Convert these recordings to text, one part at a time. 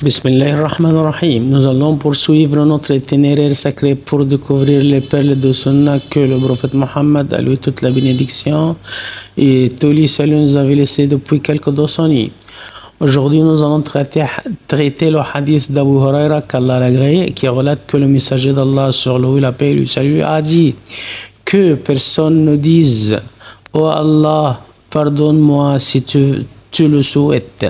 Bismillahirrahmanirrahim. Nous allons poursuivre notre itinéraire sacré pour découvrir les perles de Sunna que le prophète Mohammed, à lui toute la bénédiction et tous les saluts nous avait laissés depuis quelques décennies. Aujourd'hui, nous allons traiter le hadith d'Abu Huraira, qu'Allah l'agrée, qui relate que le messager d'Allah sur lui la paix et le salut a dit que personne ne dise « Oh Allah, pardonne-moi si tu le souhaites.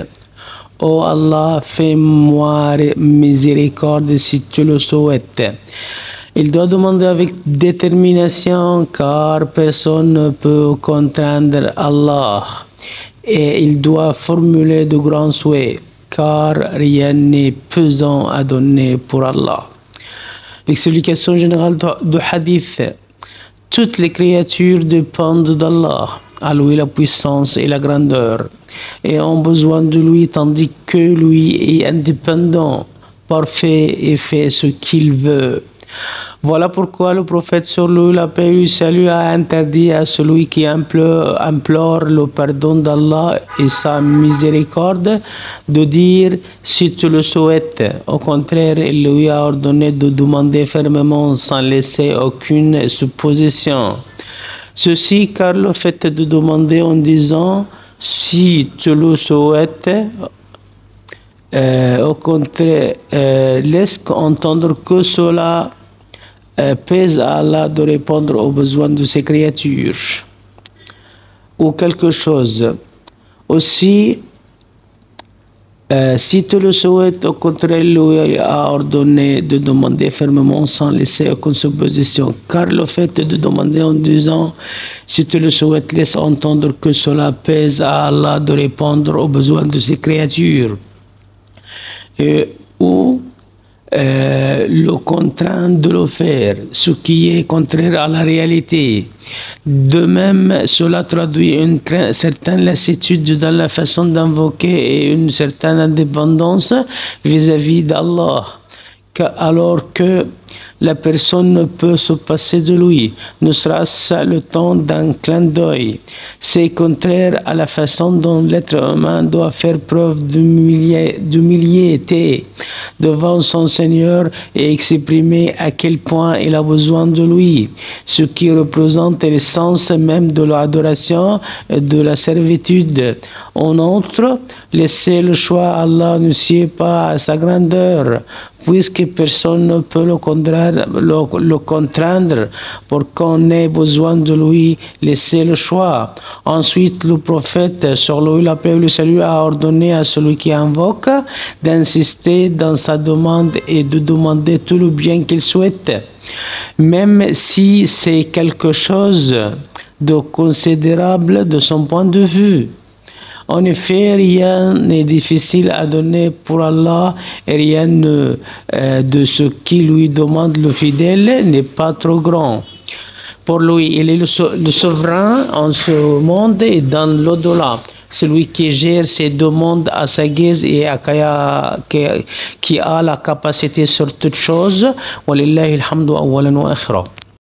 Oh Allah, fais-moi miséricorde si tu le souhaites. » Il doit demander avec détermination car personne ne peut contraindre Allah. Et il doit formuler de grands souhaits car rien n'est pesant à donner pour Allah. L'explication générale du hadith. Toutes les créatures dépendent d'Allah, à lui la puissance et la grandeur, et ont besoin de lui tandis que lui est indépendant, parfait et fait ce qu'il veut. Voilà pourquoi le prophète sur lui la paix et le salut a interdit à celui qui implore le pardon d'Allah et sa miséricorde de dire si tu le souhaites. Au contraire, il lui a ordonné de demander fermement sans laisser aucune supposition. Ceci car le fait de demander en disant si tu le souhaites, au contraire, laisse entendre que cela pèse à Allah de répondre aux besoins de ses créatures ou quelque chose. Aussi, si tu le souhaites, au contraire, lui a ordonné de demander fermement sans laisser aucune supposition, car le fait de demander en disant si tu le souhaites laisse entendre que cela pèse à Allah de répondre aux besoins de ses créatures ou le contraint de le faire, ce qui est contraire à la réalité. De même, cela traduit une certaine lassitude dans la façon d'invoquer et une certaine indépendance vis-à-vis d'Allah, alors que la personne ne peut se passer de lui, ne sera-ce le temps d'un clin d'œil. C'est contraire à la façon dont l'être humain doit faire preuve d'humilité devant son Seigneur et exprimer à quel point il a besoin de lui, ce qui représente l'essence même de l'adoration et de la servitude. En outre, laisser le choix à Allah ne sied pas à sa grandeur, puisque personne ne peut le contraindre pour qu'on ait besoin de lui laisser le choix. Ensuite, le prophète, sur lui la paix et le salut, a ordonné à celui qui invoque d'insister dans sa demande et de demander tout le bien qu'il souhaite, même si c'est quelque chose de considérable de son point de vue. En effet, rien n'est difficile à donner pour Allah et rien de ce qui lui demande le fidèle n'est pas trop grand. Pour lui, il est le souverain en ce monde et dans l'au-delà. Celui qui gère ces deux mondes à sa guise et qui a la capacité sur toutes choses. Walillahi alhamdu awwalan wa akhira.